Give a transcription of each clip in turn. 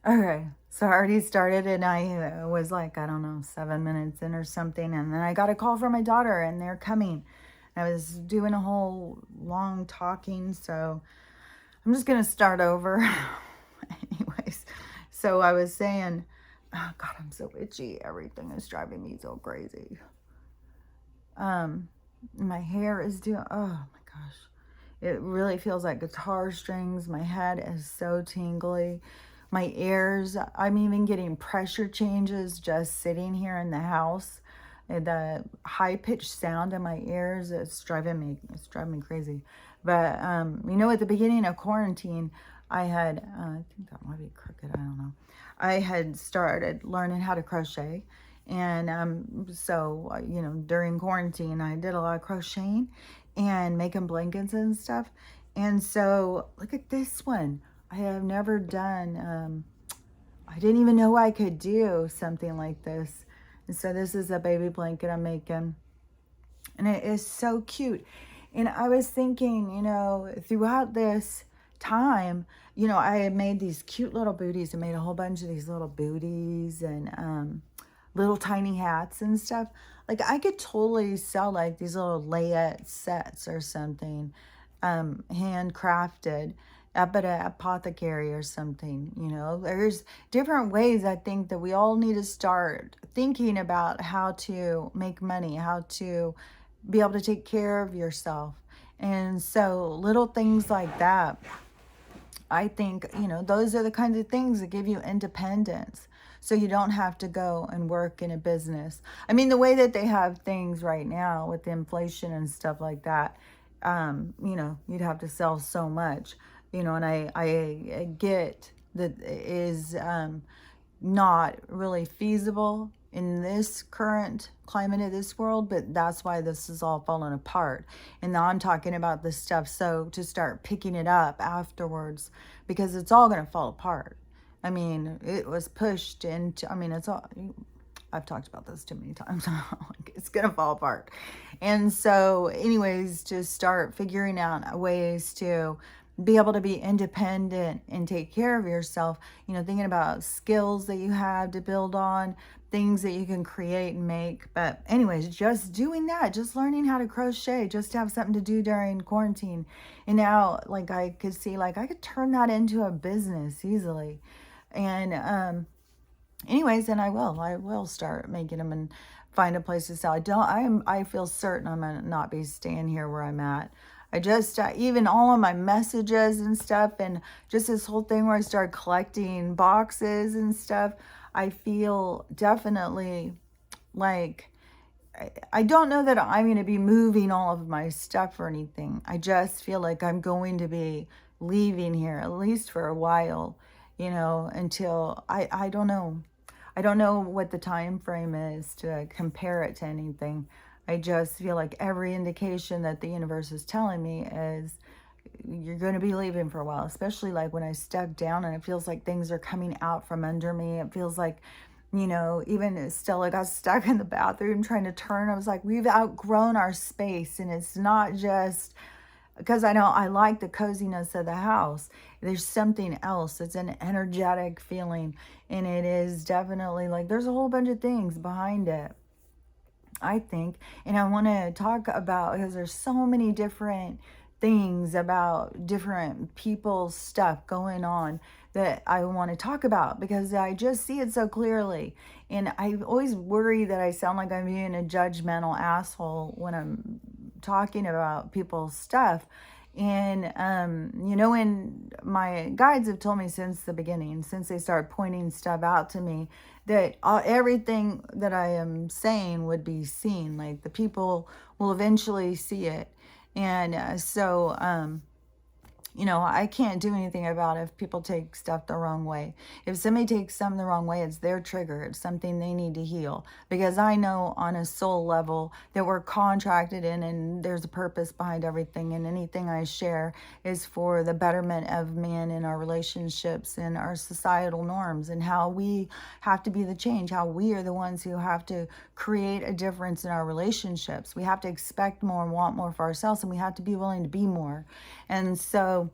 Okay, so I already started and I was like, I don't know, 7 minutes in or something. And then I got a call from my daughter and they're coming. I was doing a whole long talking, so I'm just going to start over. Anyways, so I was saying, oh God, I'm so itchy. Everything is driving me so crazy. Um, my hair is doing, oh my gosh. It really feels like guitar strings. My head is so tingly. My ears, I'm even getting pressure changes just sitting here in the house. The high pitched sound in my ears, it's driving me crazy. But at the beginning of quarantine, I had I think that might be crooked, I don't know. I had started learning how to crochet. And during quarantine, I did a lot of crocheting and making blankets and stuff. And so, look at this one. I have never done, I didn't even know I could do something like this. And so, this is a baby blanket I'm making. And it is so cute. And I was thinking, throughout this time, I had made these cute little booties. I made a whole bunch of these little booties and little tiny hats and stuff. Like I could totally sell like these little layette sets or something, handcrafted up at an apothecary or something. There's different ways I think that we all need to start thinking about how to make money, how to be able to take care of yourself. And so little things like that, I think, those are the kinds of things that give you independence. So you don't have to go and work in a business. I mean, the way that they have things right now with the inflation and stuff like that, you'd have to sell so much, and I get that it is not really feasible in this current climate of this world, but that's why this is all falling apart. And now I'm talking about this stuff, so to start picking it up afterwards, because it's all going to fall apart. I mean, it was pushed into, it's all, I've talked about this too many times. It's going to fall apart. And so, anyways, to start figuring out ways to be able to be independent and take care of yourself, thinking about skills that you have to build on, things that you can create and make. But anyways, just doing that, just learning how to crochet, just to have something to do during quarantine. And now, like, I could see, like, I could turn that into a business easily. And anyways, and I will start making them and find a place to sell. I feel certain I'm gonna not be staying here where I'm at. I just, even all of my messages and stuff, and just this whole thing where I started collecting boxes and stuff, I feel definitely like, I don't know that I'm going to be moving all of my stuff or anything. I just feel like I'm going to be leaving here, at least for a while, until I don't know. I don't know what the time frame is to compare it to anything. I just feel like every indication that the universe is telling me is you're going to be leaving for a while, especially like when I step down and it feels like things are coming out from under me. It feels like, even Stella got stuck in the bathroom trying to turn. I was like, we've outgrown our space. And it's not just because I know I like the coziness of the house. There's something else. It's an energetic feeling. And it is definitely like there's a whole bunch of things behind it, I think. And I want to talk about, because there's so many different things about different people's stuff going on that I want to talk about, because I just see it so clearly. And I always worry that I sound like I'm being a judgmental asshole when I'm talking about people's stuff. And, and my guides have told me since the beginning, since they started pointing stuff out to me, that everything that I am saying would be seen. Like the people will eventually see it. And I can't do anything about it if people take stuff the wrong way. If somebody takes something the wrong way, it's their trigger. It's something they need to heal. Because I know on a soul level that we're contracted in, and there's a purpose behind everything. And anything I share is for the betterment of man in our relationships and our societal norms, and how we have to be the change, how we are the ones who have to create a difference in our relationships. We have to expect more and want more for ourselves, and we have to be willing to be more. And so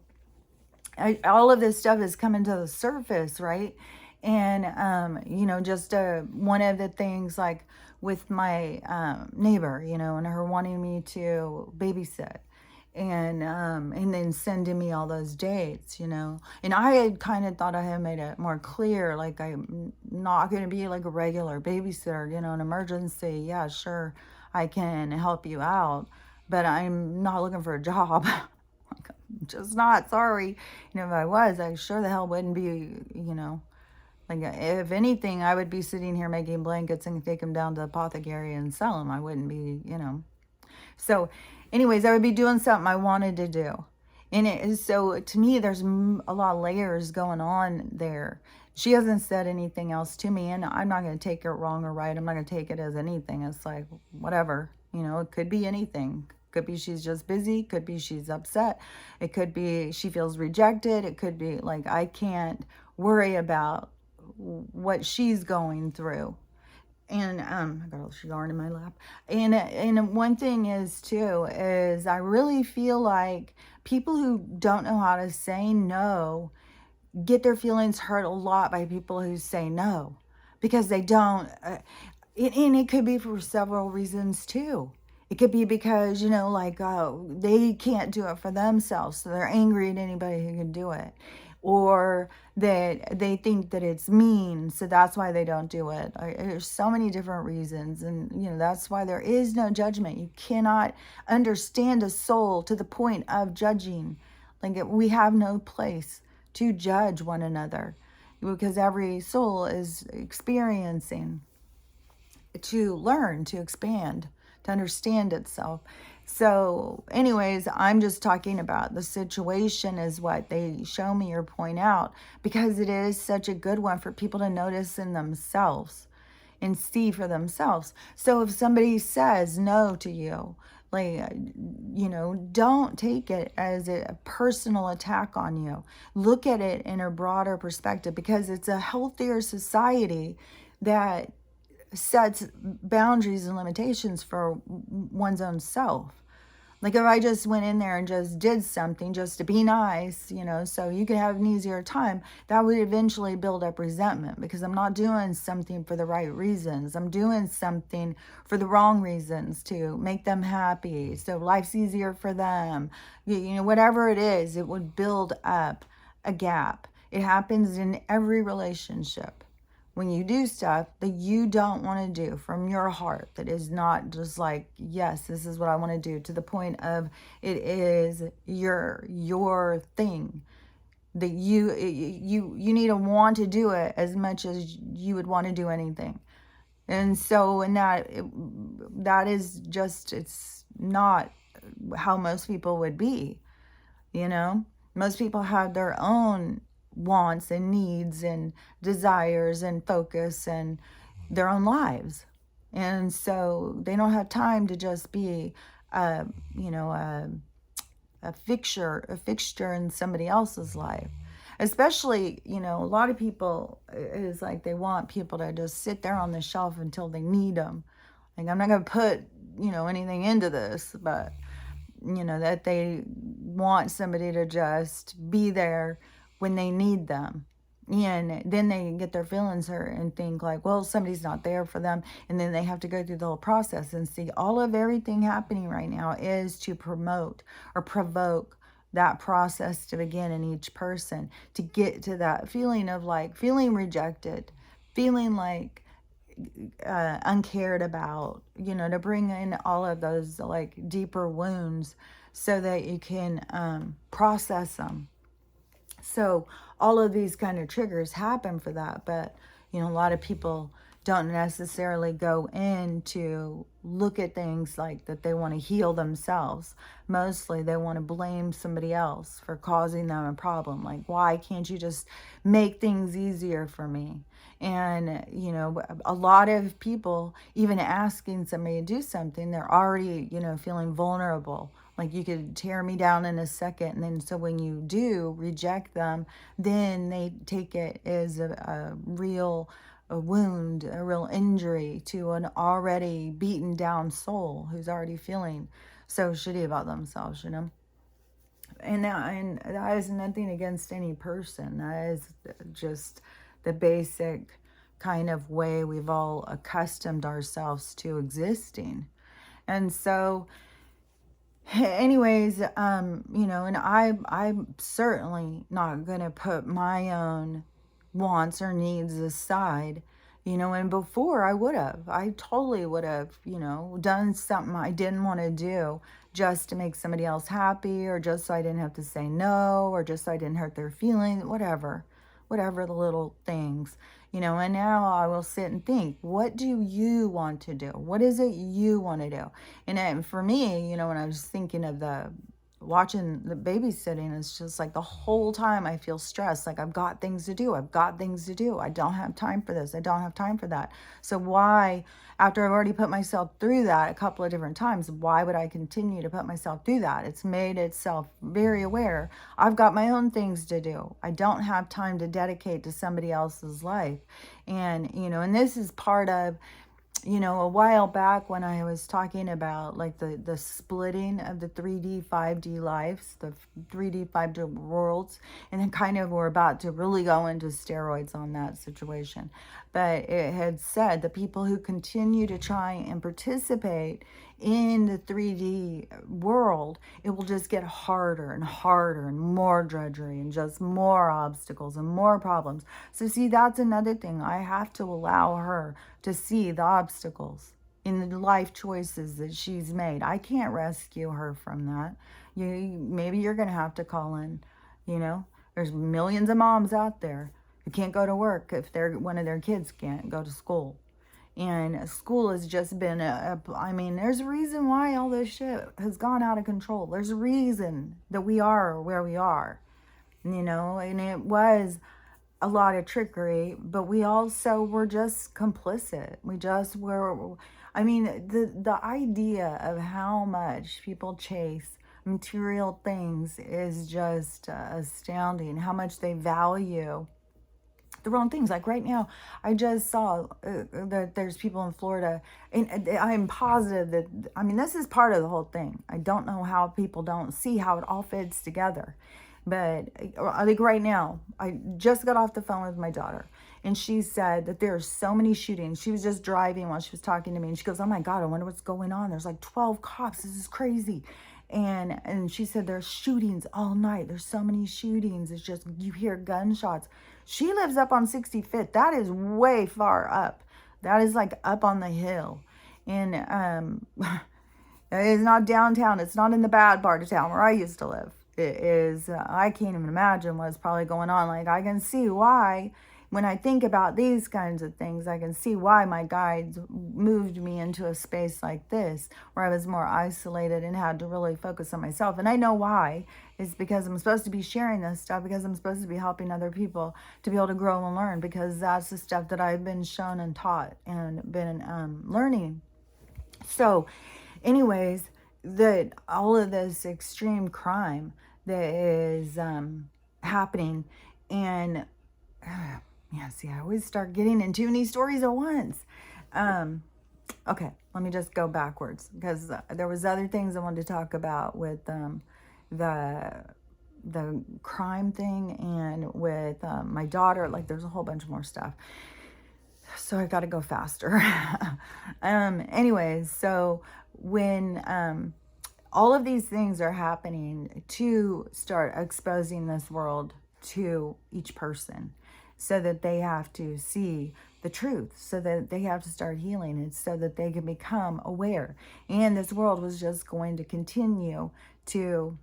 all of this stuff is coming to the surface, right? And, just one of the things, like with my neighbor, and her wanting me to babysit, and then sending me all those dates, and I had kind of thought I had made it more clear, like I'm not going to be like a regular babysitter, an emergency. Yeah, sure, I can help you out, but I'm not looking for a job. Like, I'm just not. Sorry. If I was, I sure the hell wouldn't be, like, if anything, I would be sitting here making blankets and take them down to the apothecary and sell them. I wouldn't be. So, anyways, I would be doing something I wanted to do. And it is, so to me, there's a lot of layers going on there. She hasn't said anything else to me, and I'm not going to take it wrong or right. I'm not going to take it as anything. It's like, whatever. It could be anything. Could be she's just busy. Could be she's upset. It could be she feels rejected. It could be like I can't worry about what she's going through. And I got a yarn in my lap. And one thing is too is I really feel like people who don't know how to say no get their feelings hurt a lot by people who say no, because they don't. And it could be for several reasons too. It could be because, like, they can't do it for themselves, so they're angry at anybody who can do it. Or that they think that it's mean, so that's why they don't do it. There's so many different reasons, and, that's why there is no judgment. You cannot understand a soul to the point of judging. Like, we have no place to judge one another, because every soul is experiencing, to learn, to expand, to understand itself. So, anyways, I'm just talking about the situation is what they show me or point out, because it is such a good one for people to notice in themselves and see for themselves. So if somebody says no to you, like, don't take it as a personal attack on you. Look at it in a broader perspective, because it's a healthier society that sets boundaries and limitations for one's own self. Like, if I just went in there and just did something just to be nice, so you could have an easier time, that would eventually build up resentment, because I'm not doing something for the right reasons. I'm doing something for the wrong reasons to make them happy, so life's easier for them. Whatever it is, it would build up a gap. It happens in every relationship. When you do stuff that you don't want to do from your heart, that is not just like, yes, this is what I want to do, to the point of it is your thing, that you need to want to do it as much as you would want to do anything. And so in that is just, it's not how most people would be. Most people have their own wants and needs and desires and focus and their own lives. And so they don't have time to just be, a fixture in somebody else's life. Especially, a lot of people, is like they want people to just sit there on the shelf until they need them. Like, I'm not going to put, anything into this, but that they want somebody to just be there when they need them. And then they get their feelings hurt and think like, well, somebody's not there for them. And then they have to go through the whole process. And see, all of everything happening right now is to promote or provoke that process to begin in each person, to get to that feeling of like feeling rejected, feeling like uncared about, to bring in all of those like deeper wounds so that you can process them. So all of these kind of triggers happen for that, but a lot of people don't necessarily go in to look at things like that. They want to heal themselves. Mostly they want to blame somebody else for causing them a problem. Like, why can't you just make things easier for me? And, a lot of people, even asking somebody to do something, they're already, feeling vulnerable. Like, you could tear me down in a second. And then, so when you do reject them, then they take it as a real wound, a real injury to an already beaten down soul who's already feeling so shitty about themselves, And that is nothing against any person. That is just the basic kind of way we've all accustomed ourselves to existing. And so, anyways, and I'm certainly not gonna put my own wants or needs aside, and before I totally would have, done something I didn't want to do just to make somebody else happy, or just so I didn't have to say no, or just so I didn't hurt their feelings, whatever the little things, and now I will sit and think, what do you want to do? What is it you want to do? And for me, when I was thinking of watching the babysitting, it's just like the whole time I feel stressed, like I've got things to do, I don't have time for this, I don't have time for that. So why, after I've already put myself through that a couple of different times, why would I continue to put myself through that? It's made itself very aware, I've got my own things to do, I don't have time to dedicate to somebody else's life. And this is part of, a while back when I was talking about like the splitting of the 3D, 5D lives, the 3D, 5D worlds, and then kind of we're about to really go into steroids on that situation. But it had said the people who continue to try and participate in the 3D world, it will just get harder and harder and more drudgery and just more obstacles and more problems. So see, that's another thing. I have to allow her to see the obstacles in the life choices that she's made. I can't rescue her from that. Maybe you're going to have to call in, there's millions of moms out there who can't go to work if one of their kids can't go to school. And school has just been there's a reason why all this shit has gone out of control. There's a reason that we are where we are, and it was a lot of trickery, but we also were just complicit. We just were, the idea of how much people chase material things is just astounding, how much they value the wrong things. Like right now, I just saw that there's people in Florida, and I'm positive that, this is part of the whole thing. I don't know how people don't see how it all fits together. But I think right now, I just got off the phone with my daughter, and she said that there are so many shootings. She was just driving while she was talking to me, and she goes, oh my God, I wonder what's going on. There's like 12 cops. This is crazy. And she said there's shootings all night. There's so many shootings. It's just, you hear gunshots. She lives up on 65th. That is way far up. That is like up on the hill. And it is not downtown. It's not in the bad part of town where I used to live. It is, I can't even imagine what's probably going on. Like, I can see why, when I think about these kinds of things, I can see why my guides moved me into a space like this, where I was more isolated and had to really focus on myself. And I know why. It's because I'm supposed to be sharing this stuff, because I'm supposed to be helping other people to be able to grow and learn, because that's the stuff that I've been shown and taught and been learning. So, anyways, that all of this extreme crime that is happening, and see, I always start getting in too many stories at once. Okay, let me just go backwards, because there was other things I wanted to talk about with the crime thing, and with my daughter. Like, there's a whole bunch more stuff, so I got to go faster. Anyways, so when all of these things are happening to start exposing this world to each person, so that they have to see the truth, so that they have to start healing it, so that they can become aware. And this world was just going to continue to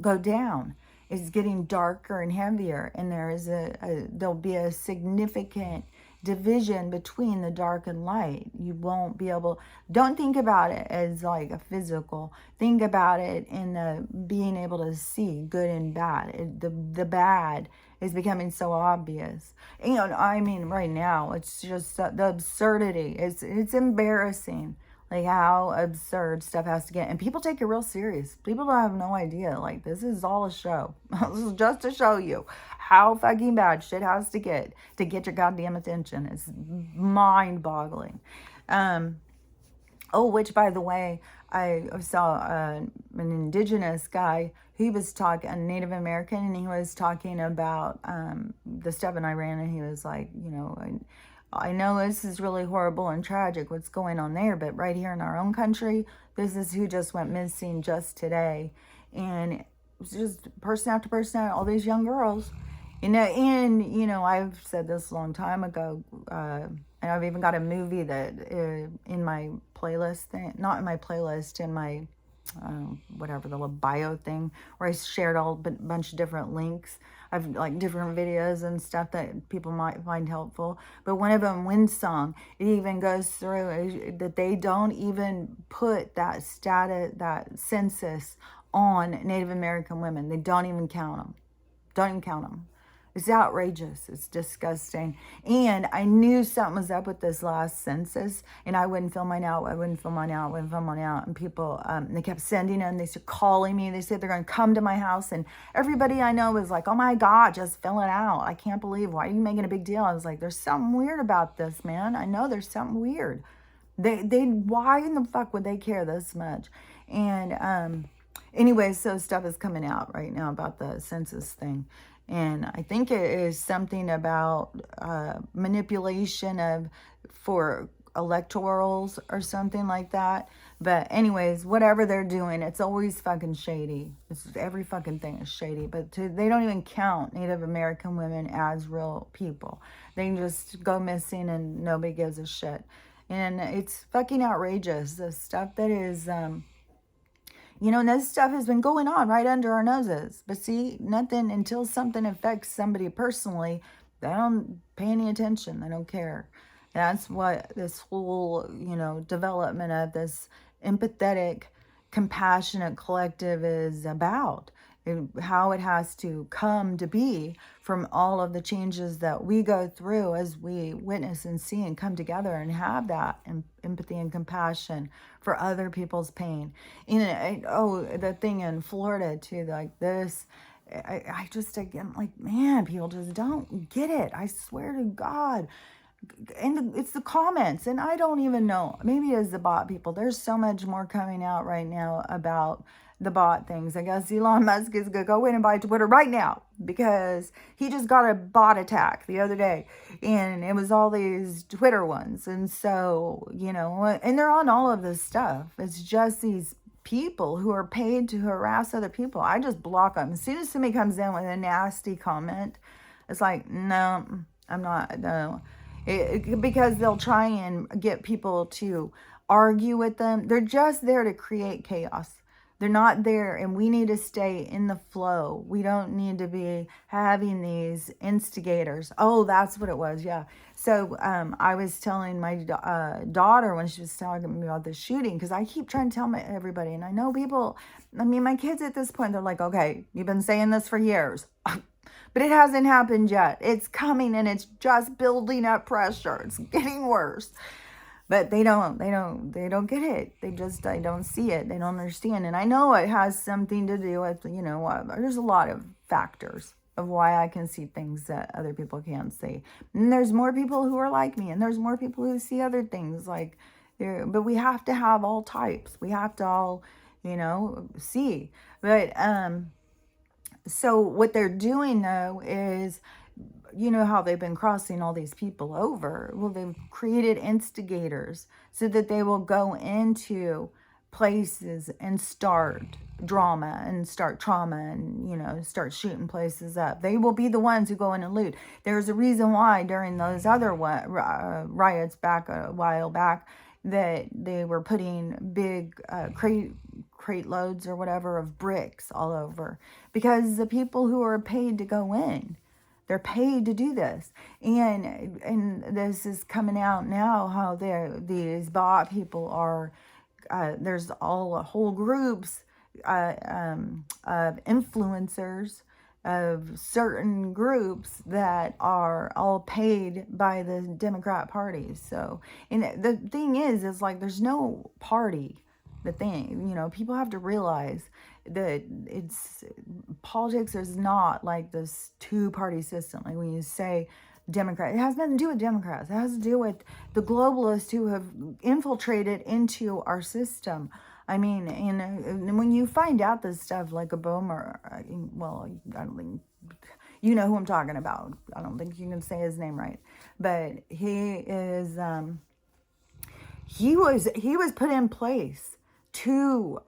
go down. It's getting darker and heavier, and there'll be a significant division between the dark and light. You won't be able, don't think about it as like a physical, think about it in the being able to see good and bad. The bad is becoming so obvious. Right now, it's just the absurdity. It's embarrassing, like how absurd stuff has to get. And people take it real serious. People don't have no idea. Like, this is all a show. This is just to show you how fucking bad shit has to get your goddamn attention. It's mind-boggling. Which, by the way, I saw an indigenous guy he was talking Native American, and he was talking about the stuff in Iran, and he was like, I know this is really horrible and tragic what's going on there, but right here in our own country, this is who just went missing just today. And it was just person after person, all these young girls. I've said this a long time ago, and I've even got a movie that in my playlist thing, not in my playlist, in my whatever the little bio thing, where I shared a bunch of different links. I've like different videos and stuff that people might find helpful. But one of them, Wind Song, it even goes through that they don't even put that census on Native American women. They don't even count them. Don't even count them. It's outrageous. It's disgusting. And I knew something was up with this last census, and I wouldn't fill mine out. And people, they kept sending them. They started calling me. They said they're going to come to my house. And everybody I know was like, oh my God, just fill it out. I can't believe, why are you making a big deal? I was like, there's something weird about this, man. I know there's something weird. Why in the fuck would they care this much? And, anyway, so stuff is coming out right now about the census thing. And I think it is something about manipulation for electorals or something like that. But anyways, whatever they're doing, it's always fucking shady. Every fucking thing is shady. But they don't even count Native American women as real people. They just go missing and nobody gives a shit. And it's fucking outrageous. The stuff that is... and this stuff has been going on right under our noses. But see, nothing until something affects somebody personally, they don't pay any attention. They don't care. That's what this whole, development of this empathetic, compassionate collective is about. How it has to come to be from all of the changes that we go through as we witness and see and come together and have that empathy and compassion for other people's pain. The thing in Florida too, like this, I just, again, like, man, people just don't get it. I swear to God. And it's the comments, and I don't even know, maybe it's the bot people. There's so much more coming out right now about the bot things. I guess Elon Musk is gonna go in and buy Twitter right now because he just got a bot attack the other day, and it was all these Twitter ones. And so, and they're on all of this stuff. It's just these people who are paid to harass other people. I just block them. As soon as somebody comes in with a nasty comment, it's like, no, I'm not, no. Because they'll try and get people to argue with them. They're just there to create chaos. They're not there, and we need to stay in the flow. We don't need to be having these instigators. Oh, that's what it was, yeah. So I was telling my daughter when she was telling me about the shooting, because I keep trying to tell everybody, and I know people, my kids at this point, they're like, okay, you've been saying this for years. But it hasn't happened yet. It's coming, and it's just building up pressure. It's getting worse. But they don't get it. They don't see it. They don't understand. And I know it has something to do with, there's a lot of factors of why I can see things that other people can't see. And there's more people who are like me, and there's more people who see other things like, but we have to have all types. We have to all, see. But, so what they're doing though is, how they've been crossing all these people over. Well, they've created instigators so that they will go into places and start drama and start trauma and, start shooting places up. They will be the ones who go in and loot. There's a reason why during those other riots back a while back that they were putting big crate loads or whatever of bricks all over, because the people who are paid to go in, they're paid to do this. And this is coming out now, how these bot people are, there's all whole groups of influencers of certain groups that are all paid by the Democrat Party. So, and the thing is like, there's no party. The thing, people have to realize that politics is not like this two-party system. Like when you say Democrat, it has nothing to do with Democrats. It has to do with the globalists who have infiltrated into our system. I mean, and when you find out this stuff, like a Boomer, well, I don't think you know who I'm talking about. I don't think you can say his name right, but he was put in place to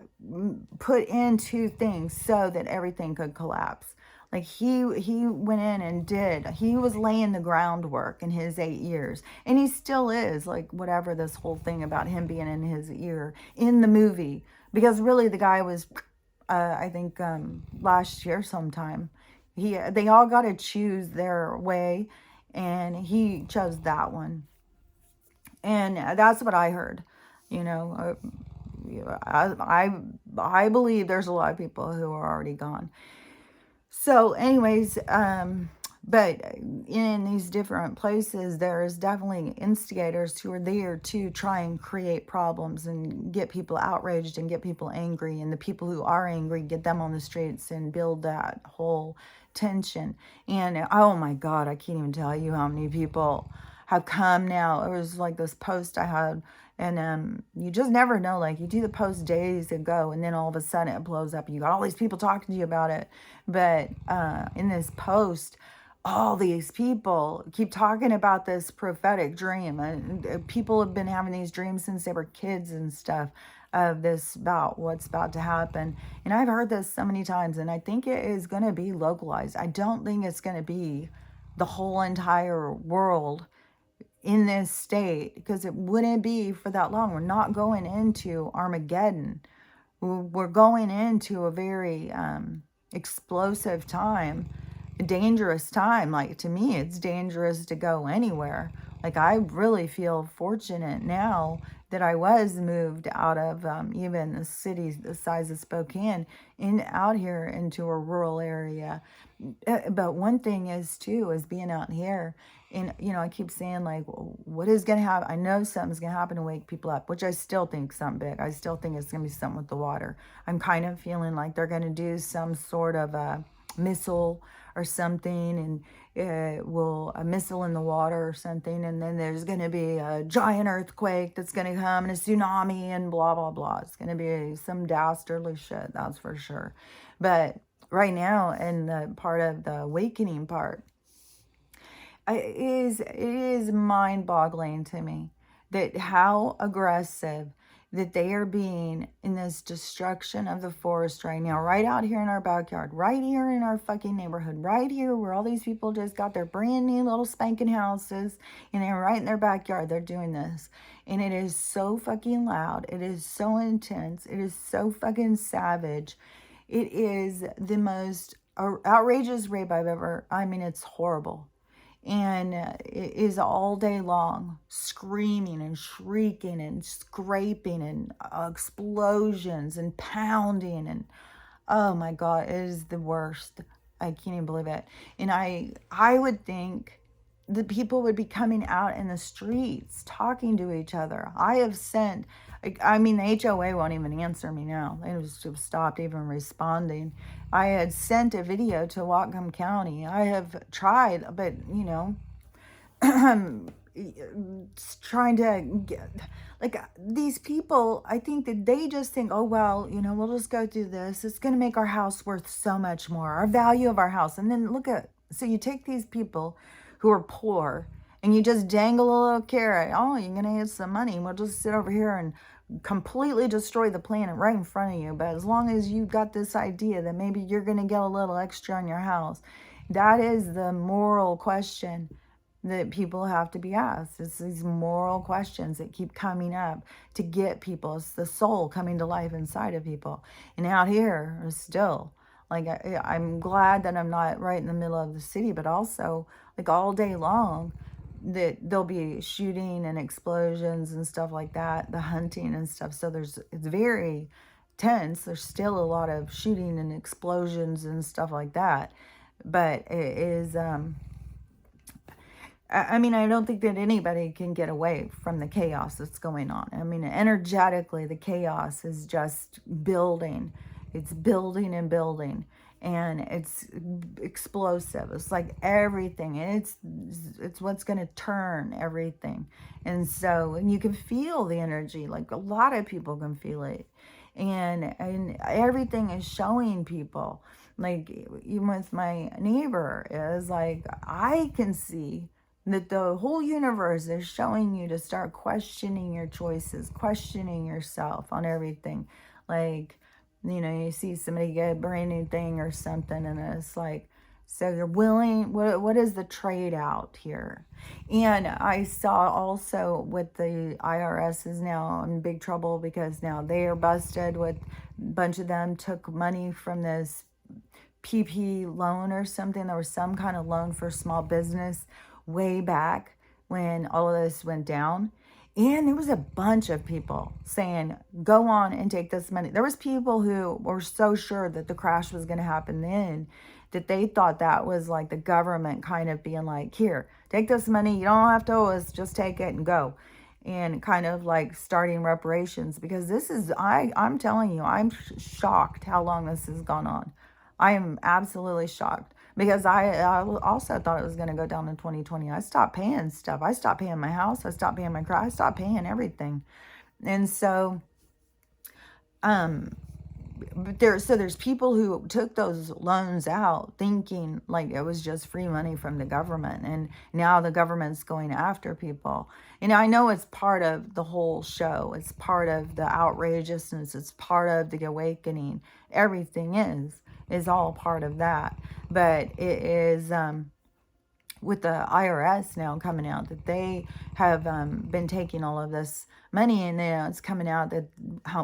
put into things so that everything could collapse. Like he went in and did. He was laying the groundwork in his 8 years, and he still is. Like whatever this whole thing about him being in his ear in the movie, because really the guy was, I think last year sometime. They all got to choose their way, and he chose that one, and that's what I heard. You know, I believe there's a lot of people who are already gone. So, anyways, but in these different places, there's definitely instigators who are there to try and create problems and get people outraged and get people angry. And the people who are angry, get them on the streets and build that whole tension. And oh my God, I can't even tell you how many people have come now. It was like this post I had, and you just never know. Like you do the post days ago, and then all of a sudden it blows up, and you got all these people talking to you about it. But in this post, all these people keep talking about this prophetic dream, and people have been having these dreams since they were kids and stuff, of this about what's about to happen. And I've heard this so many times, and I think it is going to be localized. I don't think it's going to be the whole entire world in this state, because it wouldn't be for that long. We're not going into Armageddon. We're going into a very explosive time, a dangerous time. Like to me, it's dangerous to go anywhere. Like I really feel fortunate now that I was moved out of even the city the size of Spokane out here into a rural area. But one thing is too, is being out here, and I keep saying like, what is gonna happen? I know something's gonna happen to wake people up, which I still think something big. I still think it's gonna be something with the water. I'm kind of feeling like they're gonna do some sort of a missile or something, and a missile in the water or something, and then there's going to be a giant earthquake that's going to come, and a tsunami, and blah blah blah. It's going to be some dastardly shit, that's for sure. But right now, in the part of the awakening part, it is mind-boggling to me that how aggressive that they are being in this destruction of the forest right now, right out here in our backyard, right here in our fucking neighborhood, right here where all these people just got their brand new little spanking houses, and they're right in their backyard. They're doing this, and it is so fucking loud. It is so intense. It is so fucking savage. It is the most outrageous rape I mean, it's horrible. And it is all day long screaming and shrieking and scraping and explosions and pounding, and oh my God, it is the worst. I can't even believe it. And I would think the people would be coming out in the streets talking to each other. I have sent, I mean, the HOA won't even answer me now. They just stopped even responding. I had sent a video to Whatcom County. I have tried, but trying to get, like, these people, I think that they just think, oh well, we'll just go through this, it's going to make our house worth so much more, our value of our house. And then so you take these people who are poor, and you just dangle a little carrot. Oh, you're going to get some money, we'll just sit over here and completely destroy the planet right in front of you. But as long as you got this idea that maybe you're going to get a little extra on your house, that is the moral question that people have to be asked. It's these moral questions that keep coming up to get people. It's the soul coming to life inside of people. And out here, still, like, I'm glad that I'm not right in the middle of the city, but also, like, all day long, that there'll be shooting and explosions and stuff like that, the hunting and stuff. So it's very tense. There's still a lot of shooting and explosions and stuff like that. But it is, I mean, I don't think that anybody can get away from the chaos that's going on. I mean, energetically, the chaos is just building. It's building and building, and it's explosive. It's like everything, and it's what's going to turn everything. And so, and you can feel the energy. Like a lot of people can feel it. and everything is showing people, like even with my neighbor, is like I can see that the whole universe is showing you to start questioning your choices, questioning yourself on everything. Like, you see somebody get a brand new thing or something, and it's like, so you're willing, what is the trade out here? And I saw also with the IRS is now in big trouble because now they are busted with a bunch of them took money from this PP loan or something. There was some kind of loan for small business way back when all of this went down. And there was a bunch of people saying, go on and take this money. There was people who were so sure that the crash was going to happen then that they thought that was like the government kind of being like, here, take this money. You don't have to owe us. Just take it and go. And kind of like starting reparations, because this is, I'm telling you, I'm shocked how long this has gone on. I am absolutely shocked because I also thought it was going to go down in 2020. I stopped paying stuff. I stopped paying my house. I stopped paying my car. I stopped paying everything. And so, but there's people who took those loans out thinking like it was just free money from the government, and now the government's going after people. And I know it's part of the whole show. It's part of the outrageousness. It's part of the awakening. Everything is all part of that. But it is with the IRS now coming out that they have been taking all of this money, and it's coming out that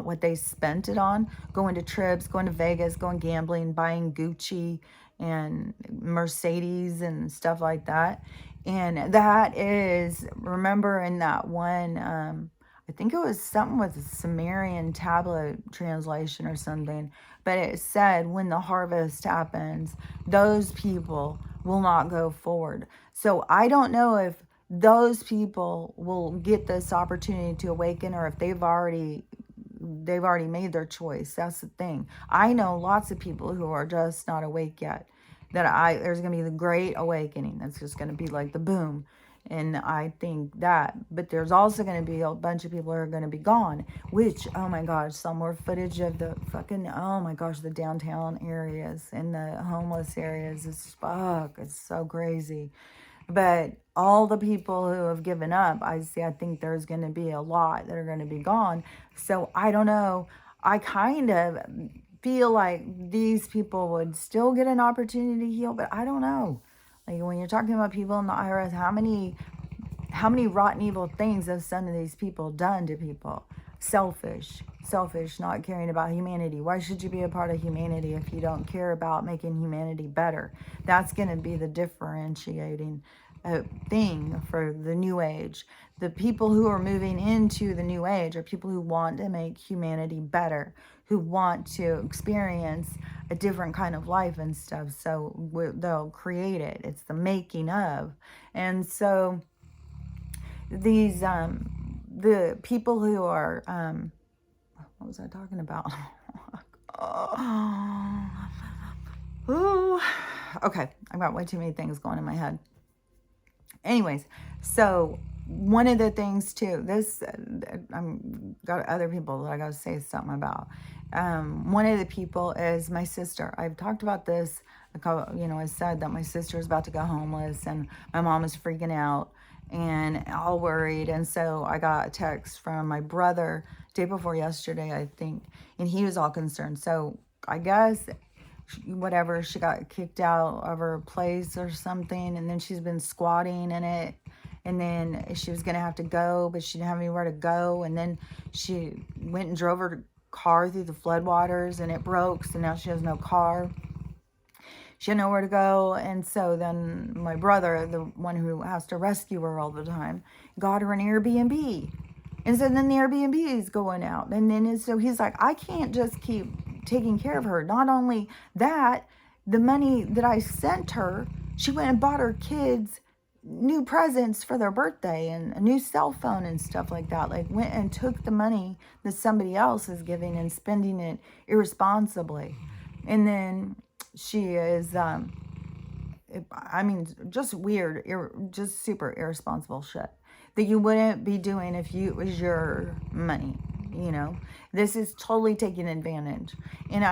what they spent it on, going to trips, going to Vegas, going gambling, buying Gucci and Mercedes and stuff like that. And that is, remember in that one, I think it was something with a Sumerian tablet translation or something, but it said when the harvest happens, those people will not go forward. So I don't know if those people will get this opportunity to awaken, or if they've already made their choice. That's the thing. I know lots of people who are just not awake yet. There's going to be the great awakening. That's just going to be like the boom. And I think that, but there's also going to be a bunch of people who are going to be gone, which, oh my gosh, some more footage of the fucking, oh my gosh, the downtown areas and the homeless areas. It's so crazy. But all the people who have given up, I think there's going to be a lot that are going to be gone. So I don't know. I kind of feel like these people would still get an opportunity to heal, but I don't know. Like when you're talking about people in the IRS, how many rotten, evil things have some of these people done to people? Selfish, not caring about humanity. Why should you be a part of humanity if you don't care about making humanity better? That's going to be the differentiating thing for the new age. The people who are moving into the new age are people who want to make humanity better, who want to experience a different kind of life and stuff. So they'll create it. It's the making of. And so these the people who are what was I talking about? Ooh. Okay, I've got way too many things going in my head. Anyways, so one of the things too, this I'm got other people that I got to say something about. One of the people is my sister. I've talked about this. I said that my sister is about to go homeless, and my mom is freaking out and all worried. And so I got a text from my brother day before yesterday, I think, and he was all concerned. So I guess whatever, she got kicked out of her place or something, and then she's been squatting in it, and then she was gonna have to go, but she didn't have anywhere to go, and then she went and drove her car through the floodwaters and it broke, so now she has no car. She had nowhere to go. And so then my brother, the one who has to rescue her all the time, got her an Airbnb. And so then the Airbnb is going out. And then so he's like, I can't just keep taking care of her. Not only that, the money that I sent her, she went and bought her kids new presents for their birthday and a new cell phone and stuff like that. Like went and took the money that somebody else is giving and spending it irresponsibly. And then she is, just weird, just super irresponsible shit that you wouldn't be doing if it was your money, you know. This is totally taking advantage. And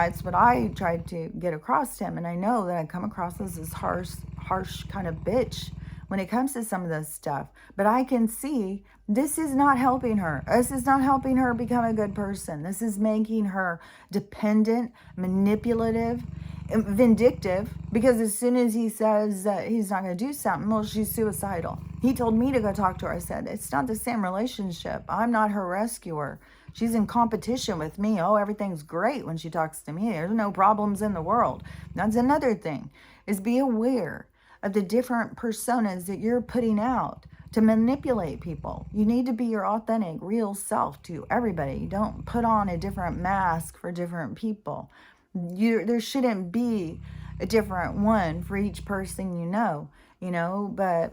it's what I tried to get across to him. And I know that I come across as this harsh kind of bitch when it comes to some of this stuff. But I can see this is not helping her. This is not helping her become a good person. This is making her dependent, manipulative, vindictive, because as soon as he says that he's not going to do something, well, she's suicidal. He told me to go talk to her. I said, it's not the same relationship. I'm not her rescuer. She's in competition with me. Oh, everything's great when she talks to me. There's no problems in the world. That's another thing, is be aware of the different personas that you're putting out to manipulate people. You need to be your authentic, real self to everybody. You don't put on a different mask for different people. There shouldn't be a different one for each person, you know, but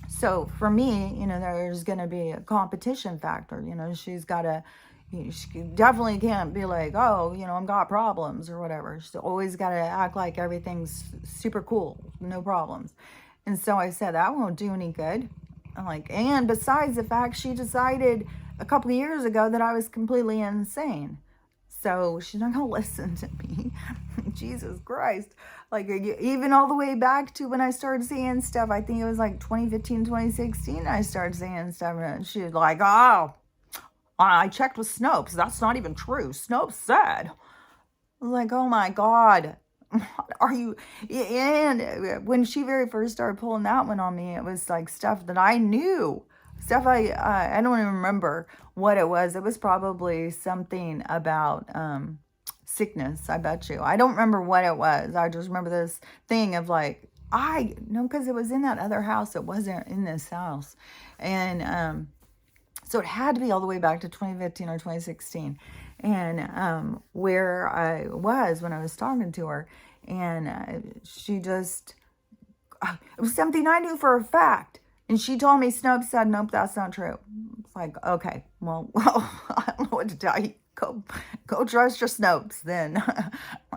so for me, there's going to be a competition factor. She's got to, she definitely can't be like, oh, I've got problems or whatever. She's always got to act like everything's super cool, no problems. And so I said, that won't do any good. I'm like, and besides the fact she decided a couple of years ago that I was completely insane. So she's not going to listen to me. Jesus Christ. Like, even all the way back to when I started saying stuff, I think it was like 2015, 2016, I started saying stuff. And she was like, oh, I checked with Snopes. That's not even true. Snopes said. I was like, oh my God. Are you? And when she very first started pulling that one on me, it was like stuff that I knew. Stuff I don't even remember what it was. It was probably something about sickness, I bet you. I don't remember what it was. I just remember this thing of like, because it was in that other house. It wasn't in this house. And so it had to be all the way back to 2015 or 2016. And where I was when I was talking to her. And she just, it was something I knew for a fact. And she told me, Snopes said, nope, that's not true. It's like, okay, well, I don't know what to tell you. Go trust your Snopes then.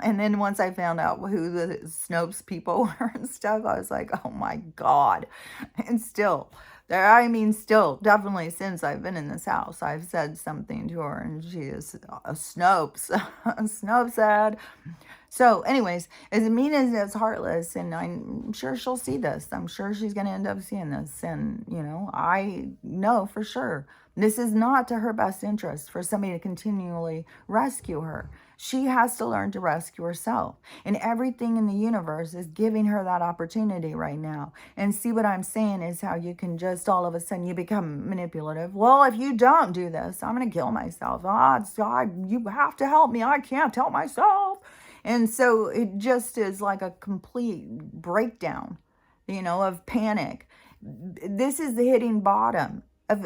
And then once I found out who the Snopes people were and stuff, I was like, oh my God. And still, definitely since I've been in this house, I've said something to her and she is Snopes. Snopes said. So anyways, as mean as it's heartless, and I'm sure she'll see this. I'm sure she's going to end up seeing this. And, I know for sure this is not to her best interest for somebody to continually rescue her. She has to learn to rescue herself. And everything in the universe is giving her that opportunity right now. And see, what I'm saying is how you can just all of a sudden you become manipulative. Well, if you don't do this, I'm going to kill myself. You have to help me. I can't help myself. And so it just is like a complete breakdown, of panic. This is the hitting bottom of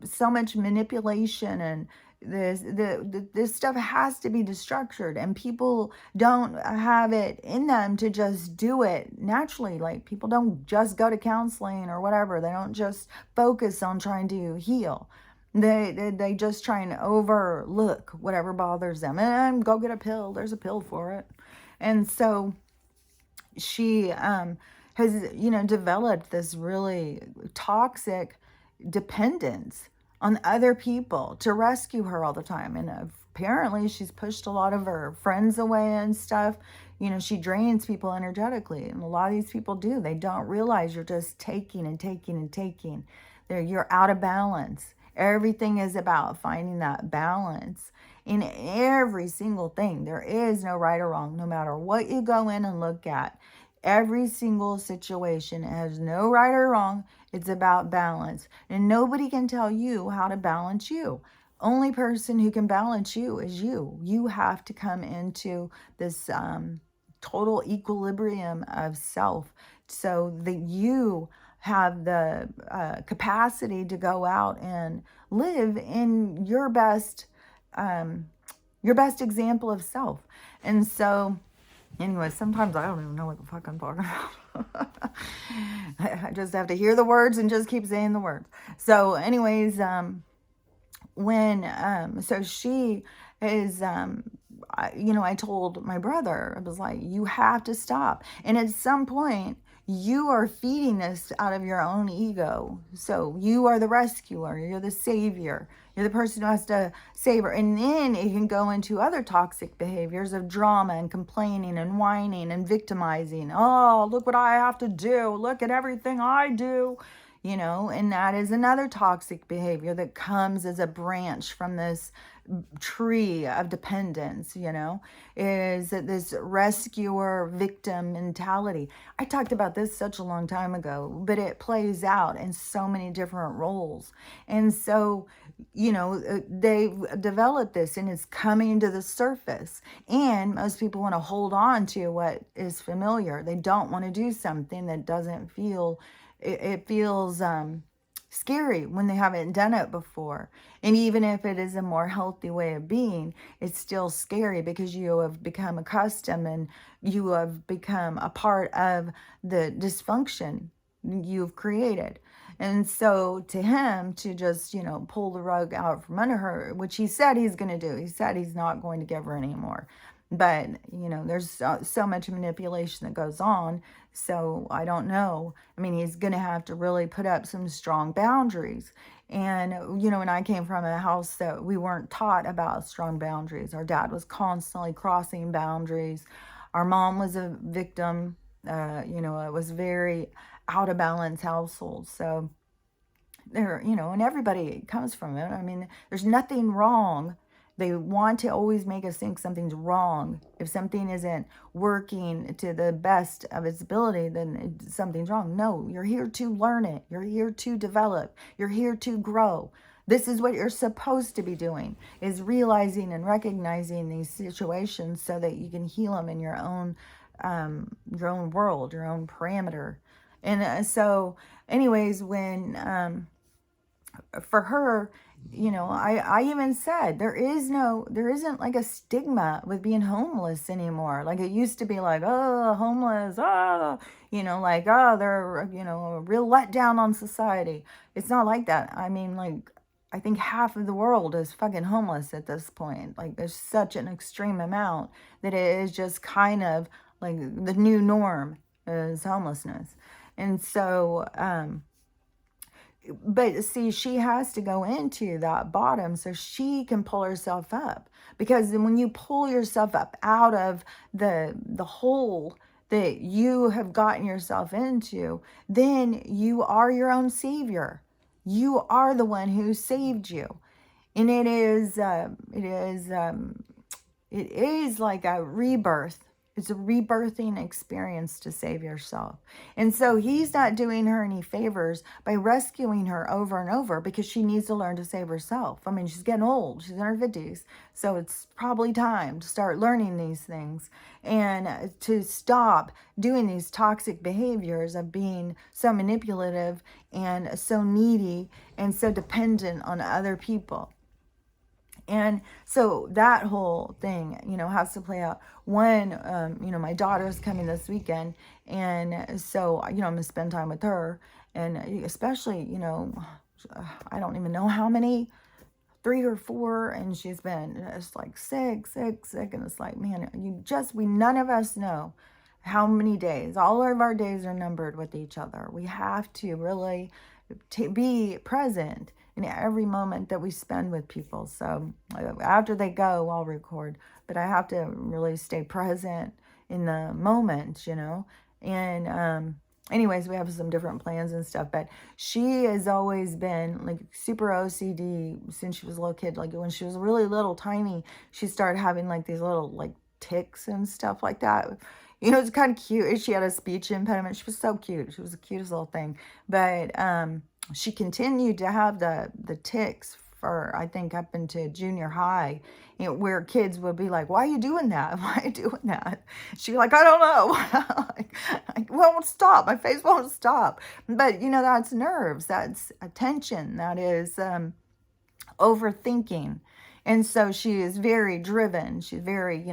so much manipulation, and this stuff has to be destructured, and people don't have it in them to just do it naturally. Like, people don't just go to counseling or whatever. They don't just focus on trying to heal. They just try and overlook whatever bothers them and go get a pill. There's a pill for it. And so she has, developed this really toxic dependence on other people to rescue her all the time. And apparently she's pushed a lot of her friends away and stuff. She drains people energetically. And a lot of these people do. They don't realize you're just taking and taking and taking. You're out of balance. Everything is about finding that balance in every single thing. There is no right or wrong, no matter what you go in and look at. Every single situation has no right or wrong. It's about balance. And nobody can tell you how to balance you. Only person who can balance you is you. You have to come into this total equilibrium of self so that you have the capacity to go out and live in your best example of self. And so, anyway, sometimes I don't even know what the fuck I'm talking about. I just have to hear the words and just keep saying the words. So, anyways, so she is, I told my brother, I was like, you have to stop. And at some point, you are feeding this out of your own ego. So you are the rescuer, you're the savior, you're the person who has to save her. And then it can go into other toxic behaviors of drama and complaining and whining and victimizing. Oh, look what I have to do. Look at everything I do. And that is another toxic behavior that comes as a branch from this tree of dependence, is that this rescuer victim mentality. I talked about this such a long time ago, but it plays out in so many different roles. And so, they've developed this and it's coming to the surface. And most people want to hold on to what is familiar. They don't want to do something that doesn't feel, it feels, scary when they haven't done it before. And even if it is a more healthy way of being, it's still scary because you have become accustomed and you have become a part of the dysfunction you've created. And so to him to just, pull the rug out from under her, which he said he's going to do. He said he's not going to give her anymore. But, there's so much manipulation that goes on. So I don't know. I mean, he's going to have to really put up some strong boundaries. And, when I came from a house that we weren't taught about strong boundaries, our dad was constantly crossing boundaries. Our mom was a victim. It was very out of balance household. So there, and everybody comes from it. I mean, there's nothing wrong. They want to always make us think something's wrong. If something isn't working to the best of its ability, then something's wrong. No, you're here to learn it. You're here to develop. You're here to grow. This is what you're supposed to be doing, is realizing and recognizing these situations so that you can heal them in your own world, your own parameter. And so anyways, when for her, I even said there isn't like a stigma with being homeless anymore. Like it used to be like, oh, homeless, like, oh, they're, a real letdown on society. It's not like that. I mean, like, I think half of the world is fucking homeless at this point. Like there's such an extreme amount that it is just kind of like the new norm is homelessness. And so, but see, she has to go into that bottom so she can pull herself up. Because then when you pull yourself up out of the hole that you have gotten yourself into, then you are your own savior. You are the one who saved you. And it is like a rebirth. It's a rebirthing experience to save yourself. And so he's not doing her any favors by rescuing her over and over because she needs to learn to save herself. I mean, she's getting old. She's in her 50s. So it's probably time to start learning these things and to stop doing these toxic behaviors of being so manipulative and so needy and so dependent on other people. And so that whole thing, has to play out. One, my daughter's coming this weekend. And so, I'm going to spend time with her. And especially, I don't even know how many, 3 or 4. And she's been just like sick. And it's like, man, we none of us know how many days. All of our days are numbered with each other. We have to really be present in every moment that we spend with people. So after they go, I'll record, but I have to really stay present in the moment, and anyways, we have some different plans and stuff, but she has always been like super OCD since she was a little kid. Like when she was really little, tiny, she started having like these little like tics and stuff like that. It's kind of cute. She had a speech impediment. She was so cute. She was the cutest little thing. But she continued to have the tics for, I think, up into junior high, where kids would be like, why are you doing that? Why are you doing that? She'd be like, I don't know. I won't stop. My face won't stop. But, that's nerves. That's attention. That is overthinking. And so she is very driven. She's very,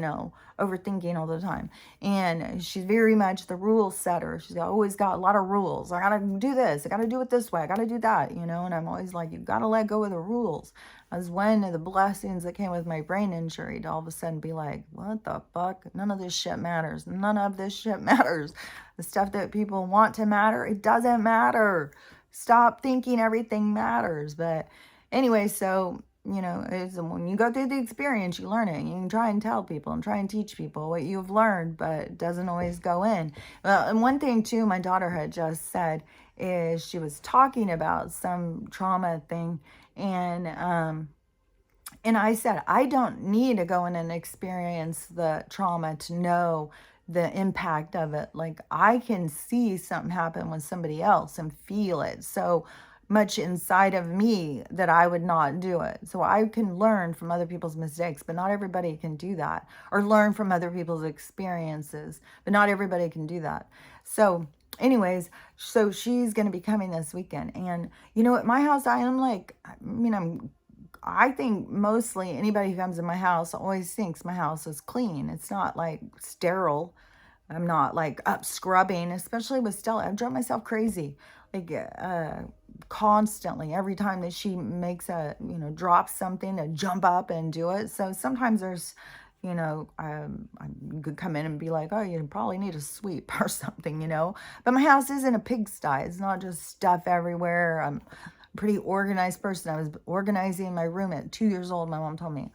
overthinking all the time. And she's very much the rule setter. She's always got a lot of rules. I got to do this. I got to do it this way. I got to do that, And I'm always like, you got to let go of the rules. As one of the blessings that came with my brain injury, to all of a sudden be like, what the fuck? None of this shit matters. None of this shit matters. The stuff that people want to matter, it doesn't matter. Stop thinking everything matters. But anyway, so it's when you go through the experience, you learn it. You can try and tell people and try and teach people what you've learned, but it doesn't always go in. Well, and one thing too, my daughter had just said is she was talking about some trauma thing, and I said, I don't need to go in and experience the trauma to know the impact of it. Like, I can see something happen with somebody else and feel it so much inside of me that I would not do it. So I can learn from other people's mistakes, but not everybody can do that. Or learn from other people's experiences, but not everybody can do that. So anyways, so she's going to be coming this weekend. And at my house, I think mostly anybody who comes in my house always thinks my house is clean. It's not like sterile. I'm not like up scrubbing, especially with Stella. I drive myself crazy, like constantly. Every time that she makes drops something, to jump up and do it. So sometimes there's, I could come in and be like, oh, you probably need a sweep or something, But my house isn't a pigsty. It's not just stuff everywhere. I'm a pretty organized person. I was organizing my room at 2 years old, my mom told me.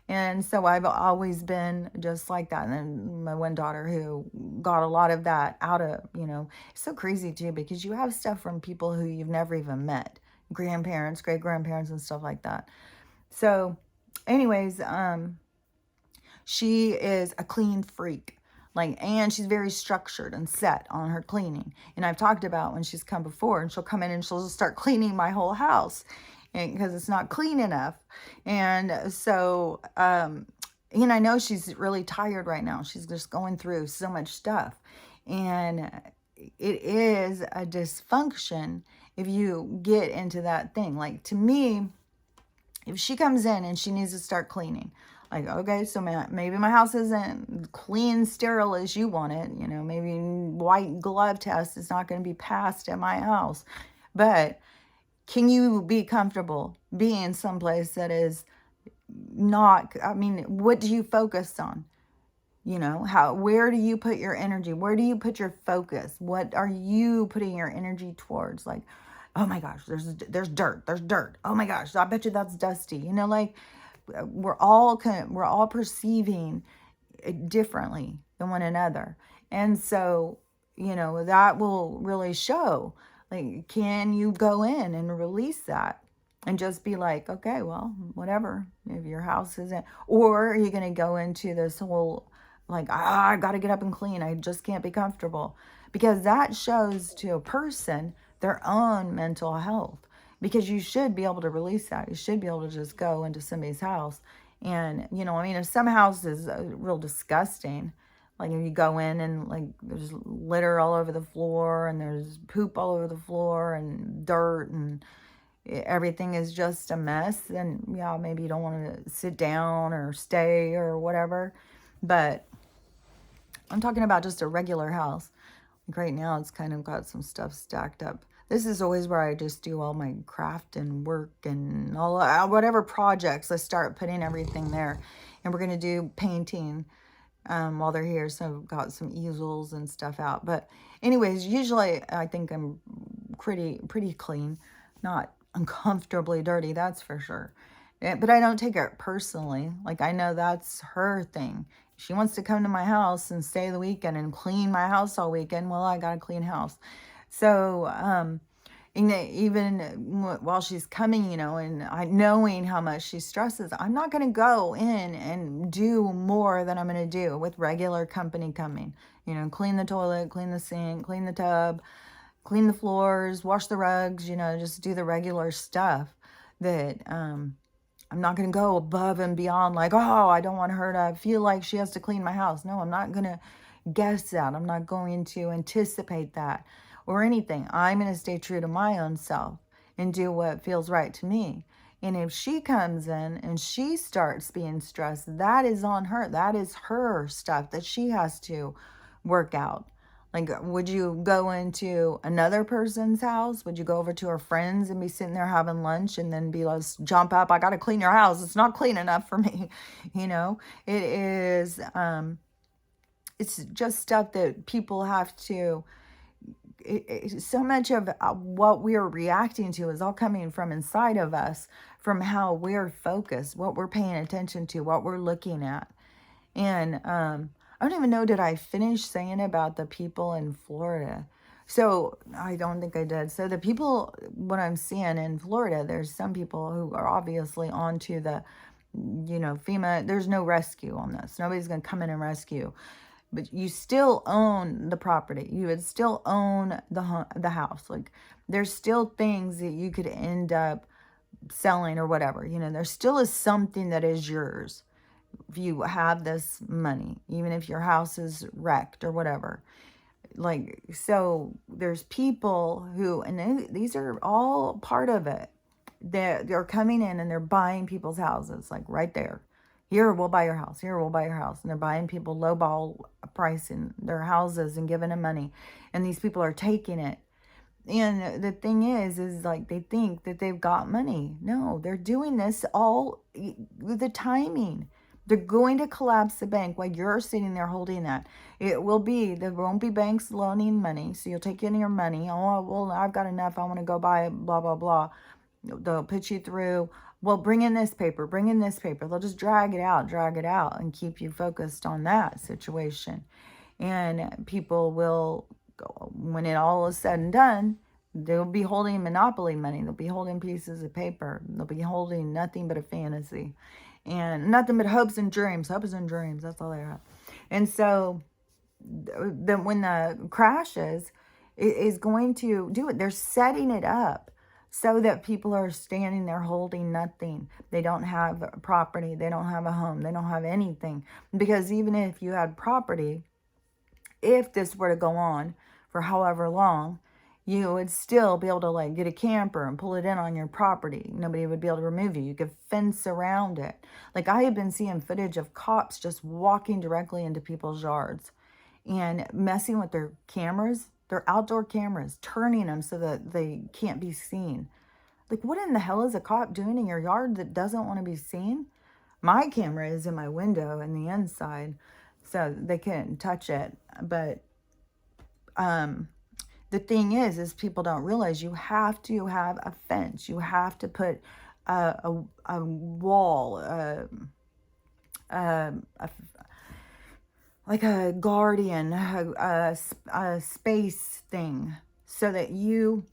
And so I've always been just like that. And then my one daughter who got a lot of that out of, it's so crazy too, because you have stuff from people who you've never even met, grandparents, great grandparents and stuff like that. So anyways, she is a clean freak. And she's very structured and set on her cleaning. And I've talked about when she's come before, and she'll come in and she'll just start cleaning my whole house because it's not clean enough. And so, and I know she's really tired right now. She's just going through so much stuff. And it is a dysfunction if you get into that thing. Like, to me, if she comes in and she needs to start cleaning, like, okay, so maybe my house isn't clean, sterile as you want it. Maybe white glove test is not going to be passed at my house. But can you be comfortable being someplace that is not, what do you focus on? Where do you put your energy? Where do you put your focus? What are you putting your energy towards? Like, oh my gosh, there's dirt. Oh my gosh, I bet you that's dusty. We're all perceiving it differently than one another. And so, that will really show, like, can you go in and release that and just be like, okay, well, whatever, if your house isn't, or are you going to go into this whole, like, I got to get up and clean. I just can't be comfortable, because that shows to a person their own mental health. Because you should be able to release that. You should be able to just go into somebody's house. And, if some house is real disgusting, like if you go in and like there's litter all over the floor and there's poop all over the floor and dirt and everything is just a mess, then yeah, maybe you don't want to sit down or stay or whatever. But I'm talking about just a regular house. Like right now, it's kind of got some stuff stacked up. This is always where I just do all my craft and work and all whatever projects. I start putting everything there. And we're going to do painting while they're here. So I've got some easels and stuff out. But anyways, usually I think I'm pretty clean. Not uncomfortably dirty, that's for sure. But I don't take it personally. Like, I know that's her thing. She wants to come to my house and stay the weekend and clean my house all weekend. Well, I got a clean house. So, even while she's coming, and knowing how much she stresses, I'm not going to go in and do more than I'm going to do with regular company coming. Clean the toilet, clean the sink, clean the tub, clean the floors, wash the rugs, just do the regular stuff that I'm not going to go above and beyond, like, oh, I don't want her to feel like she has to clean my house. No, I'm not going to guess that. I'm not going to anticipate that or anything. I'm going to stay true to my own self and do what feels right to me. And if she comes in and she starts being stressed, that is on her. That is her stuff that she has to work out. Like, would you go into another person's house? Would you go over to her friends and be sitting there having lunch and then be like, jump up, I got to clean your house. It's not clean enough for me. You know, it is, it's just stuff that people have to, so much of what we are reacting to is all coming from inside of us, from how we're focused, what we're paying attention to, what we're looking at. And I don't even know, did I finish saying about the people in Florida? So I don't think I did. So the people, what I'm seeing in Florida, there's some people who are obviously onto the, FEMA. There's no rescue on this. Nobody's going to come in and rescue. But you still own the property. You would still own the house. Like, there's still things that you could end up selling or whatever. There still is something that is yours if you have this money, even if your house is wrecked or whatever. Like, so there's people who, and these are all part of it, they're coming in and they're buying people's houses, like right there. Here, we'll buy your house. Here, we'll buy your house. And they're buying people lowball pricing their houses and giving them money. And these people are taking it. And the thing is like, they think that they've got money. No, they're doing this all with the timing. They're going to collapse the bank while you're sitting there holding that. There won't be banks loaning money. So you'll take in your money. Oh, well, I've got enough. I want to go buy blah, blah, blah. They'll put you through, well, bring in this paper. They'll just drag it out and keep you focused on that situation. And people will, when it all is said and done, they'll be holding monopoly money. They'll be holding pieces of paper. They'll be holding nothing but a fantasy. And nothing but hopes and dreams. That's all they have. And so when the crashes, it is going to do it. They're setting it up so that people are standing there holding nothing. They don't have property. They don't have a home. They don't have anything. Because even if you had property, if this were to go on for however long, you would still be able to like get a camper and pull it in on your property. Nobody would be able to remove you. You could fence around it. Like, I have been seeing footage of cops just walking directly into people's yards and messing with their cameras, their outdoor cameras, turning them so that they can't be seen. Like, what in the hell is a cop doing in your yard that doesn't want to be seen? My camera is in my window in the inside, so they couldn't touch it. But the thing is people don't realize you have to have a fence. You have to put a wall, like a guardian, a space thing, so that you